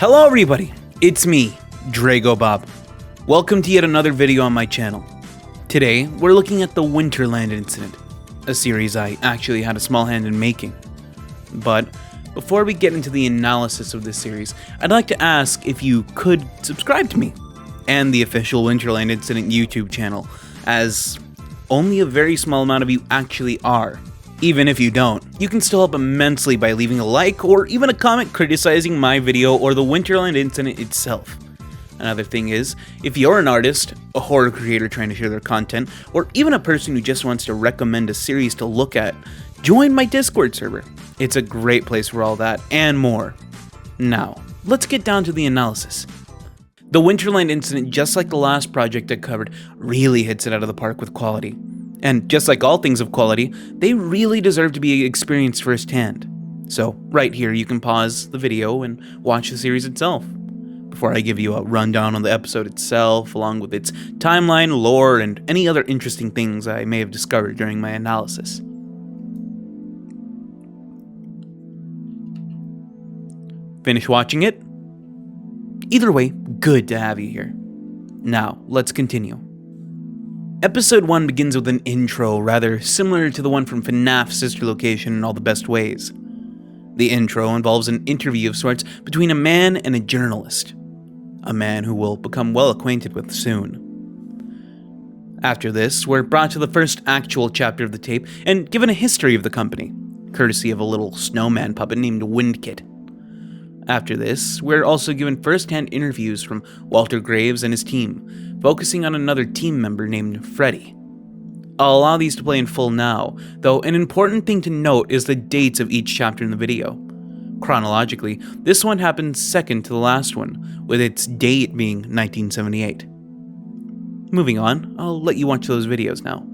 Hello everybody, it's me, Dregobob. Welcome to yet another video on my channel. Today, we're looking at the Winterland Incident, a series I actually had a small hand in making. But before we get into the analysis of this series, I'd like to ask if you could subscribe to me and the official Winterland Incident YouTube channel, as only a very small amount of you actually are. Even if you don't, you can still help immensely by leaving a like or even a comment criticizing my video or the Winterland Incident itself. Another thing is, if you're an artist, a horror creator trying to share their content, or even a person who just wants to recommend a series to look at, join my Discord server. It's a great place for all that and more. Now, let's get down to the analysis. The Winterland Incident, just like the last project I covered, really hits it out of the park with quality. And just like all things of quality, they really deserve to be experienced firsthand. So, right here you can pause the video and watch the series itself, before I give you a rundown on the episode itself, along with its timeline, lore, and any other interesting things I may have discovered during my analysis. Finish watching it? Either way, good to have you here. Now, let's continue. Episode 1 begins with an intro rather similar to the one from FNAF's sister location in all the best ways. The intro involves an interview of sorts between a man and a journalist, a man who we'll become well acquainted with soon. After this, we're brought to the first actual chapter of the tape and given a history of the company, courtesy of a little snowman puppet named Windkit. After this, we're also given first-hand interviews from Walter Graves and his team, focusing on another team member named Freddy. I'll allow these to play in full now, though an important thing to note is the dates of each chapter in the video. Chronologically, this one happens second to the last one, with its date being 1978. Moving on, I'll let you watch those videos now.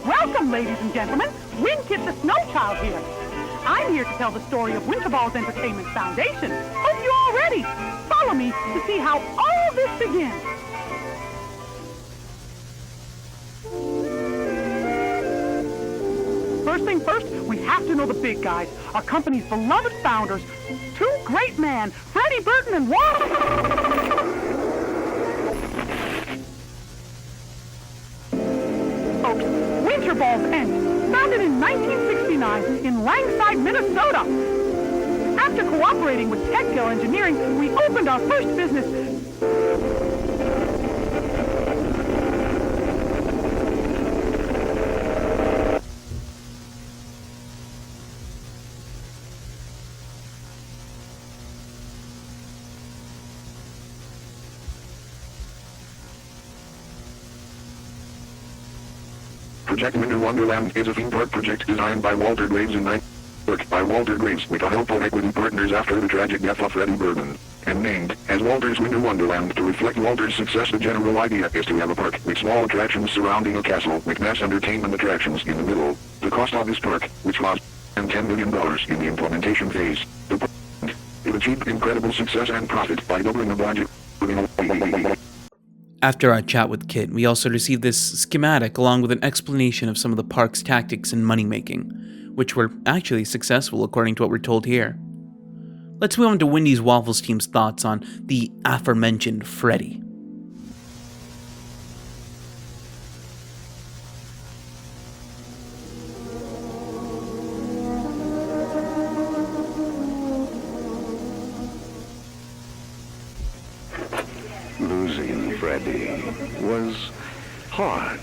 Welcome, ladies and gentlemen. Windkit the Snow Child here. I'm here to tell the story of Winterball's Entertainment Foundation. Hope you're all ready. Follow me to see how all this begins. First thing first, we have to know the big guys, our company's beloved founders, two great men, Freddie Burton and Folks, Winterball's End, founded in 1969 in Langside, Minnesota. After cooperating with Techgill Engineering, we opened our first business. Project Winter Wonderland is a theme park project designed by Walter Graves and worked by Walter Graves with the help of equity partners after the tragic death of Freddie Burton, and named as Walter's Winter Wonderland to reflect Walter's success. The general idea is to have a park with small attractions surrounding a castle with mass entertainment attractions in the middle. The cost of this park, which was $10 million in the implementation phase, it achieved incredible success and profit by doubling the budget. After our chat with Kit, we also received this schematic along with an explanation of some of the park's tactics and money-making, which were actually successful according to what we're told here. Let's move on to Wendy's Waffles team's thoughts on the aforementioned Freddy. Losing Freddy was hard.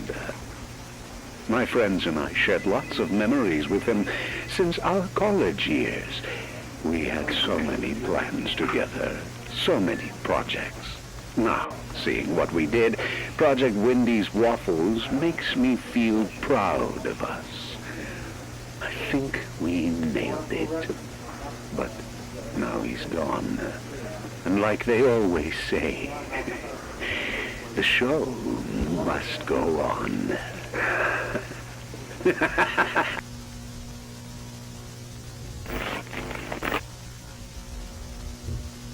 My friends and I shared lots of memories with him since our college years. We had so many plans together, so many projects. Now, seeing what we did, Project Wendy's Waffles makes me feel proud of us. I think we nailed it. But now he's gone. And like they always say, the show must go on.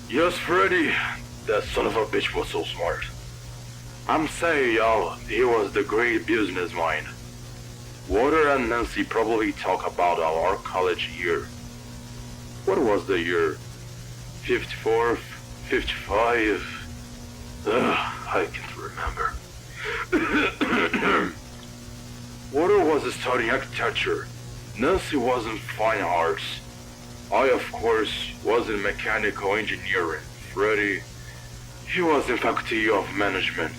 Yes, Freddy. That son of a bitch was so smart. I'm saying, y'all, he was the great business mind. Walter and Nancy probably talk about our college year. What was the year? 54? 55? I can't remember. Walter was studying architecture. Nancy was in fine arts. I, of course, was in mechanical engineering. Freddy, he was in faculty of management.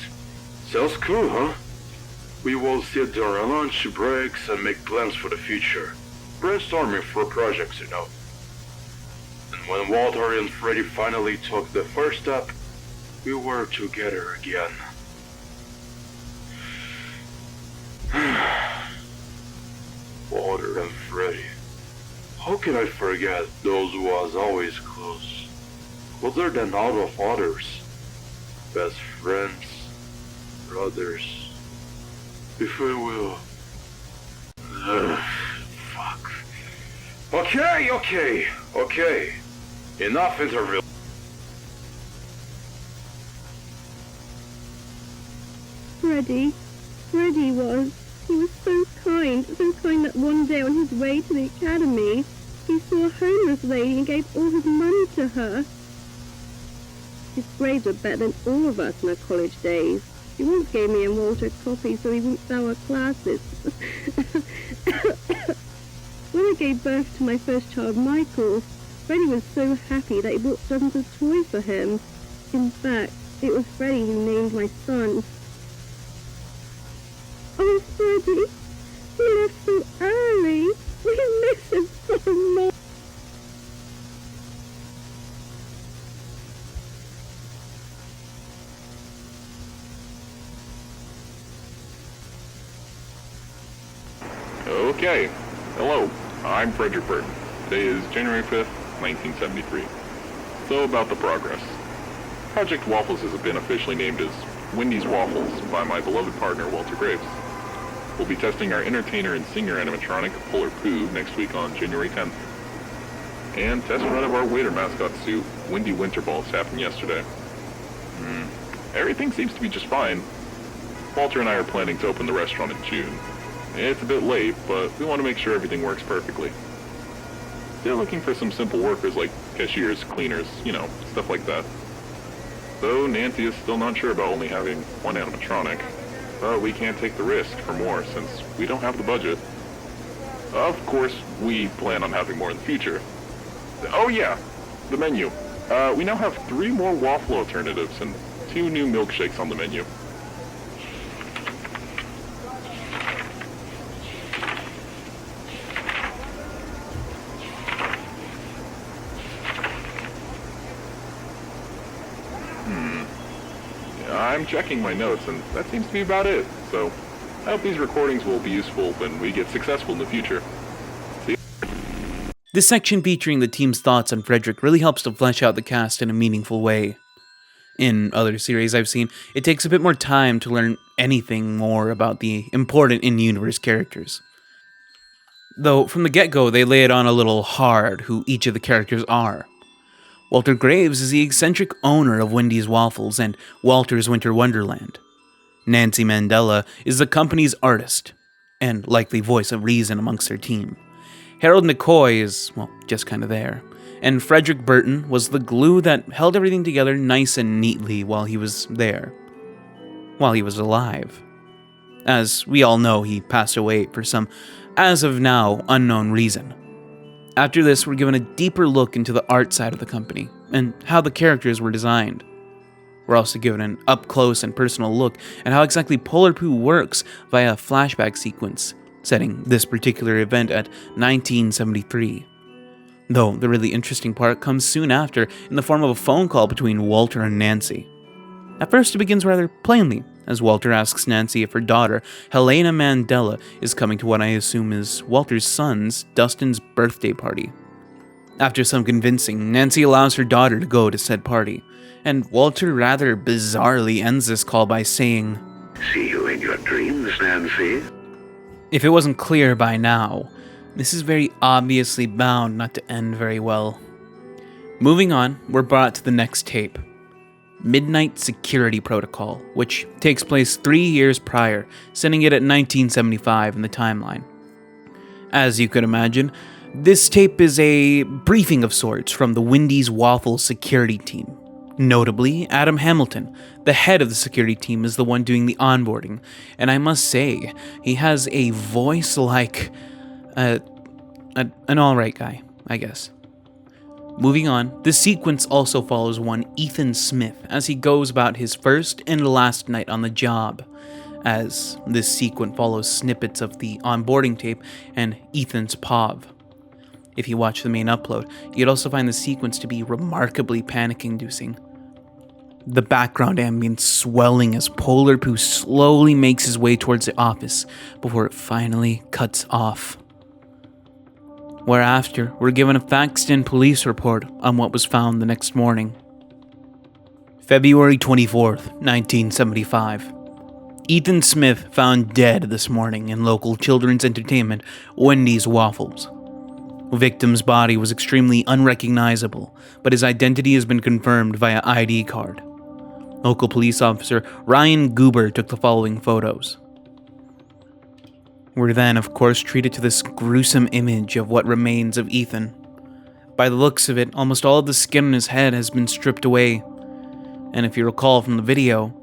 Sounds cool, huh? We will sit during lunch breaks and make plans for the future. Brainstorming for projects, you know. And when Walter and Freddy finally took the first step, we were together again. Walter and Freddy. How can I forget those who was always close? Closer than all of others. Best friends, brothers. If I will. Fuck. Okay. Enough interview. Freddy was. He was so kind that one day on his way to the academy, he saw a homeless lady and gave all his money to her. His grades were better than all of us in our college days. He once gave me and Walter a copy so he wouldn't fail our classes. When I gave birth to my first child, Michael, Freddy was so happy that he bought dozens of toys for him. In fact, it was Freddy who named my son. Oh, Freddy, he left so early. We miss him so much. Okay. Hello, I'm Frederick Burton. Today is January 5th, 1973. So about the progress. Project Waffles has been officially named as Wendy's Waffles by my beloved partner Walter Graves. We'll be testing our entertainer and singer animatronic, Polar Pooh, next week on January 10th. And test run of our waiter mascot suit, Wendy Winterballs, happened yesterday. Everything seems to be just fine. Walter and I are planning to open the restaurant in June. It's a bit late, but we want to make sure everything works perfectly. Still looking for some simple workers like cashiers, cleaners, stuff like that. Though Nancy is still not sure about only having one animatronic. But we can't take the risk for more since we don't have the budget. Of course, we plan on having more in the future. Oh yeah, the menu. We now have 3 more waffle alternatives and 2 new milkshakes on the menu. I'm checking my notes, and that seems to be about it. So, I hope these recordings will be useful when we get successful in the future. See? This section featuring the team's thoughts on Frederick really helps to flesh out the cast in a meaningful way. In other series I've seen, it takes a bit more time to learn anything more about the important in-universe characters. Though, from the get-go, they lay it on a little hard who each of the characters are. Walter Graves is the eccentric owner of Wendy's Waffles and Walter's Winter Wonderland. Nancy Mandela is the company's artist, and likely voice of reason amongst their team. Harold McCoy is, just kind of there. And Frederick Burton was the glue that held everything together nice and neatly while he was there. While he was alive. As we all know, he passed away for some, as of now, unknown reason. After this, we're given a deeper look into the art side of the company, and how the characters were designed. We're also given an up-close and personal look at how exactly Polar Pooh works via a flashback sequence, setting this particular event at 1973. Though the really interesting part comes soon after in the form of a phone call between Walter and Nancy. At first, it begins rather plainly, as Walter asks Nancy if her daughter, Helena Mandela, is coming to what I assume is Walter's son's, Dustin's, birthday party. After some convincing, Nancy allows her daughter to go to said party, and Walter rather bizarrely ends this call by saying, See you in your dreams, Nancy. If it wasn't clear by now, this is very obviously bound not to end very well. Moving on, we're brought to the next tape. Midnight Security Protocol, which takes place 3 years prior, setting it at 1975 in the timeline. As you could imagine, this tape is a briefing of sorts from the Wendy's Waffle security team. Notably, Adam Hamilton, the head of the security team, is the one doing the onboarding, and I must say, he has a voice like an alright guy, I guess. Moving on, this sequence also follows one Ethan Smith as he goes about his first and last night on the job, as this sequence follows snippets of the onboarding tape and Ethan's POV. If you watch the main upload, you'd also find the sequence to be remarkably panic-inducing. The background ambience swelling as Polar Poo slowly makes his way towards the office before it finally cuts off. Whereafter, we're given a faxed-in police report on what was found the next morning. February 24th, 1975. Ethan Smith found dead this morning in local children's entertainment Wendy's Waffles. Victim's body was extremely unrecognizable, but his identity has been confirmed via ID card. Local police officer Ryan Goober took the following photos. We're then, of course, treated to this gruesome image of what remains of Ethan. By the looks of it, almost all of the skin on his head has been stripped away. And if you recall from the video,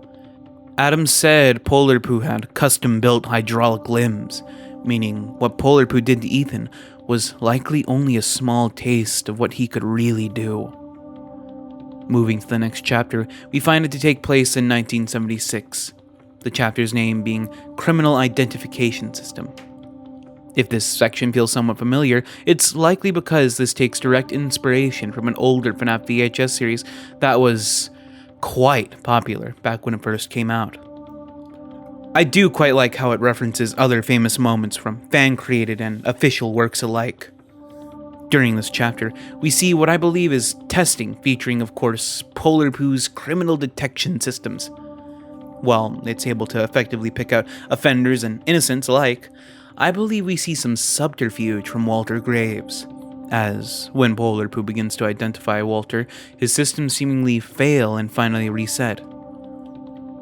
Adam said Polar Poo had custom-built hydraulic limbs, meaning what Polar Poo did to Ethan was likely only a small taste of what he could really do. Moving to the next chapter, we find it to take place in 1976. The chapter's name being Criminal Identification System. If this section feels somewhat familiar, it's likely because this takes direct inspiration from an older FNAF VHS series that was quite popular back when it first came out. I do quite like how it references other famous moments from fan-created and official works alike. During this chapter, we see what I believe is testing featuring, of course, Polar Poo's criminal detection systems. While it's able to effectively pick out offenders and innocents alike, I believe we see some subterfuge from Walter Graves, as when Polar Poo begins to identify Walter, his systems seemingly fail and finally reset.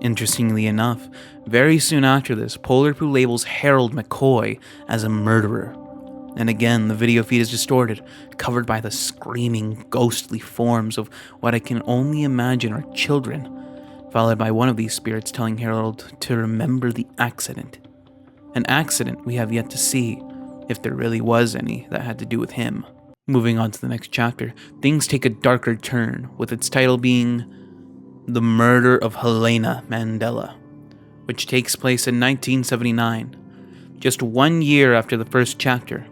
Interestingly enough, very soon after this, Polar Poo labels Harold McCoy as a murderer. And again, the video feed is distorted, covered by the screaming, ghostly forms of what I can only imagine are children, followed by one of these spirits telling Harold to remember the accident. An accident we have yet to see, if there really was any that had to do with him. Moving on to the next chapter, things take a darker turn, with its title being The Murder of Helena Mandela, which takes place in 1979, just 1 year after the first chapter.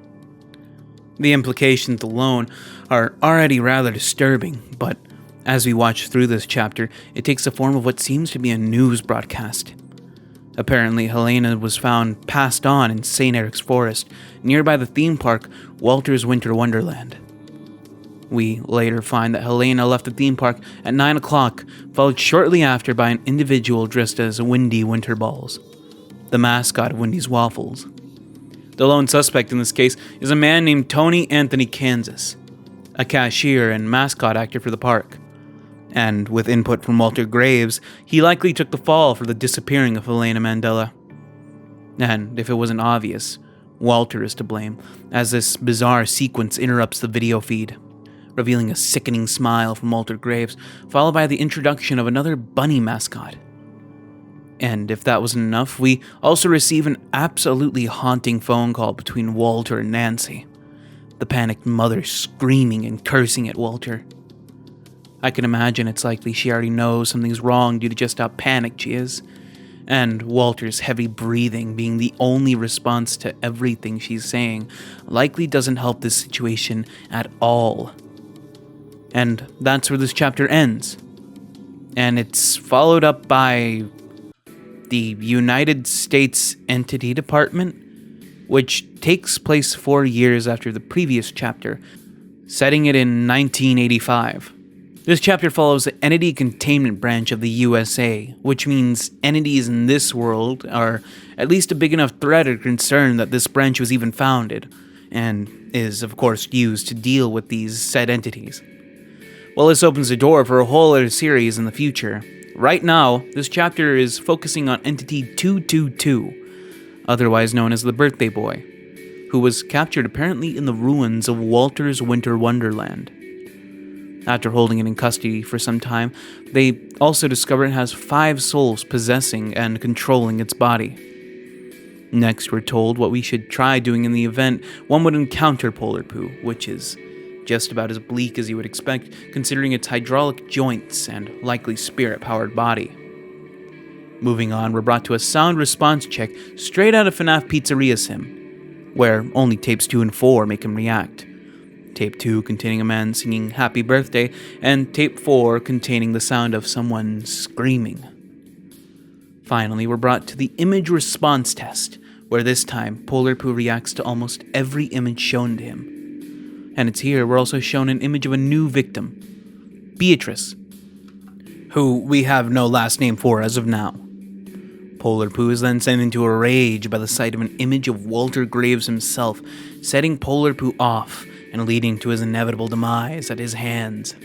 The implications alone are already rather disturbing, but as we watch through this chapter, it takes the form of what seems to be a news broadcast. Apparently, Helena was found passed on in St. Eric's Forest, nearby the theme park Walter's Winter Wonderland. We later find that Helena left the theme park at 9 o'clock, followed shortly after by an individual dressed as Windy Winterballs, the mascot of Wendy's Waffles. The lone suspect in this case is a man named Tony Anthony Kansas, a cashier and mascot actor for the park. And with input from Walter Graves, he likely took the fall for the disappearing of Helena Mandela. And if it wasn't obvious, Walter is to blame, as this bizarre sequence interrupts the video feed, revealing a sickening smile from Walter Graves, followed by the introduction of another bunny mascot. And if that wasn't enough, we also receive an absolutely haunting phone call between Walter and Nancy, the panicked mother screaming and cursing at Walter. I can imagine it's likely she already knows something's wrong due to just how panicked she is, and Walter's heavy breathing being the only response to everything she's saying likely doesn't help this situation at all. And that's where this chapter ends. And it's followed up by the United States Entity Department, which takes place 4 years after the previous chapter, setting it in 1985. This chapter follows the Entity Containment Branch of the USA, which means entities in this world are at least a big enough threat or concern that this branch was even founded, and is, of course, used to deal with these said entities. Well, this opens the door for a whole other series in the future. Right now, this chapter is focusing on Entity 222, otherwise known as the Birthday Boy, who was captured apparently in the ruins of Walter's Winter Wonderland. After holding it in custody for some time, they also discover it has 5 souls possessing and controlling its body. Next, we're told what we should try doing in the event one would encounter Polar Poo, which is just about as bleak as you would expect, considering its hydraulic joints and likely spirit-powered body. Moving on, we're brought to a sound response check straight out of FNAF Pizzeria Sim, where only tapes 2 and 4 make him react. Tape 2 containing a man singing Happy Birthday, and Tape 4 containing the sound of someone screaming. Finally, we're brought to the image response test, where this time Polar Poo reacts to almost every image shown to him. And it's here we're also shown an image of a new victim, Beatrice, who we have no last name for as of now. Polar Poo is then sent into a rage by the sight of an image of Walter Graves himself, setting Polar Poo off and leading to his inevitable demise at his hands.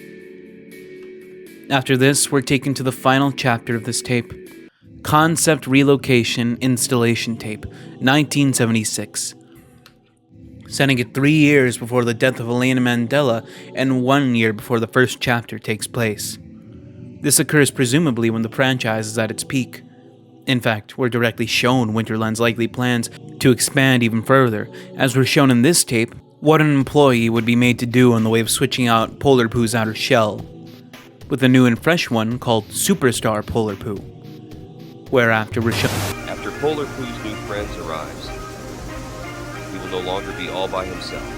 After this, we're taken to the final chapter of this tape, Concept Relocation Installation Tape, 1976. Setting it 3 years before the death of Helena Mandela and 1 year before the first chapter takes place. This occurs presumably when the franchise is at its peak. In fact, we're directly shown Winterland's likely plans to expand even further, as we're shown in this tape what an employee would be made to do in the way of switching out Polar Poo's outer shell, with a new and fresh one called Superstar Polar Poo, whereafter we're shown. After Polar Poo's new friends arrives, he will no longer be all by himself.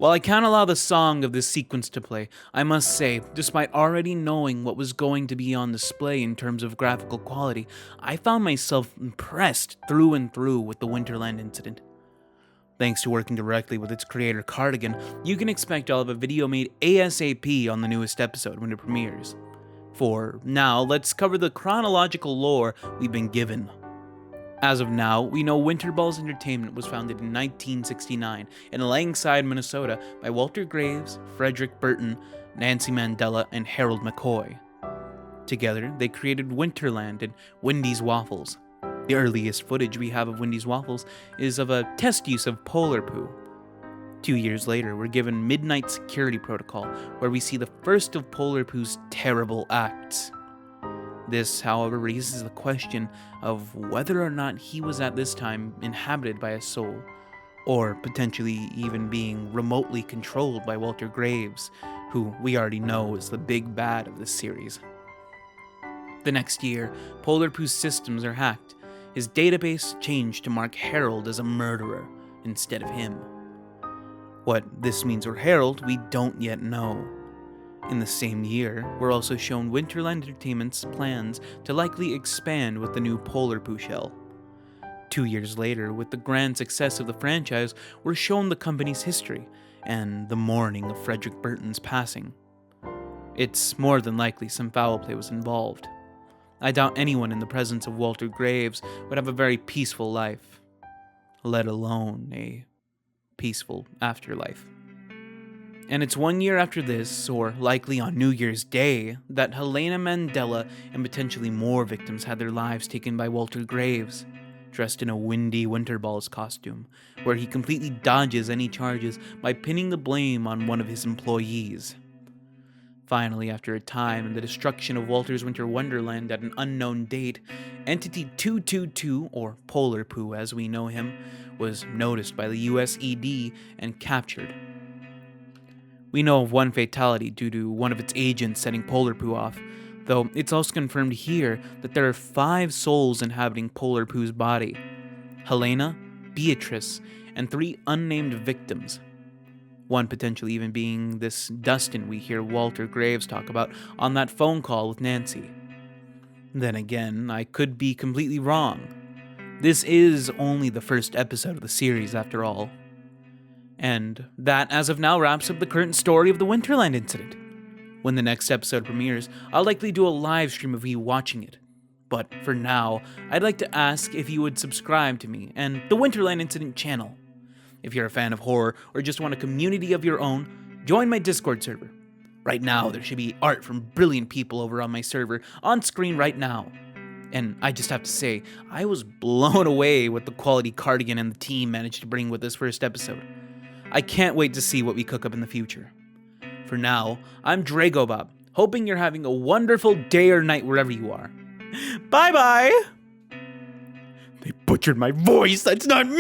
While I can't allow the song of this sequence to play, I must say, despite already knowing what was going to be on display in terms of graphical quality, I found myself impressed through and through with the Winterland Incident. Thanks to working directly with its creator Cardigan, you can expect I'll have a video made ASAP on the newest episode when it premieres. For now, let's cover the chronological lore we've been given. As of now, we know Winterballs Entertainment was founded in 1969 in Langside, Minnesota by Walter Graves, Frederick Burton, Nancy Mandela, and Harold McCoy. Together, they created Winterland and Wendy's Waffles. The earliest footage we have of Wendy's Waffles is of a test use of Polar Poo. 2 years later, we're given Midnight Security Protocol, where we see the first of Polar Poo's terrible acts. This, however, raises the question of whether or not he was at this time inhabited by a soul, or potentially even being remotely controlled by Walter Graves, who we already know is the big bad of this series. The next year, Polar Poo's systems are hacked, his database changed to mark Harold as a murderer instead of him. What this means for Harold, we don't yet know. In the same year, we're also shown Winterland Entertainment's plans to likely expand with the new Polar Poo shell. 2 years later, with the grand success of the franchise, we're shown the company's history and the mourning of Frederick Burton's passing. It's more than likely some foul play was involved. I doubt anyone in the presence of Walter Graves would have a very peaceful life, let alone a peaceful afterlife. And it's 1 year after this, or likely on New Year's Day, that Helena Mandela and potentially more victims had their lives taken by Walter Graves, dressed in a Windy Winterballs costume, where he completely dodges any charges by pinning the blame on one of his employees. Finally, after a time and the destruction of Walter's Winter Wonderland at an unknown date, Entity 222, or Polar Poo as we know him, was noticed by the USED and captured. We know of one fatality due to one of its agents setting Polar Poo off, though it's also confirmed here that there are 5 souls inhabiting Polar Pooh's body: Helena, Beatrice, and 3 unnamed victims. One potentially even being this Dustin we hear Walter Graves talk about on that phone call with Nancy. Then again, I could be completely wrong. This is only the first episode of the series after all. And that, as of now, wraps up the current story of the Winterland Incident. When the next episode premieres, I'll likely do a live stream of you watching it. But for now, I'd like to ask if you would subscribe to me and the Winterland Incident channel. If you're a fan of horror or just want a community of your own, join my Discord server. Right now, there should be art from brilliant people over on my server on screen right now. And I just have to say, I was blown away with the quality Cardigan and the team managed to bring with this first episode. I can't wait to see what we cook up in the future. For now, I'm Dregobob, hoping you're having a wonderful day or night wherever you are. Bye-bye! They butchered my voice, that's not me!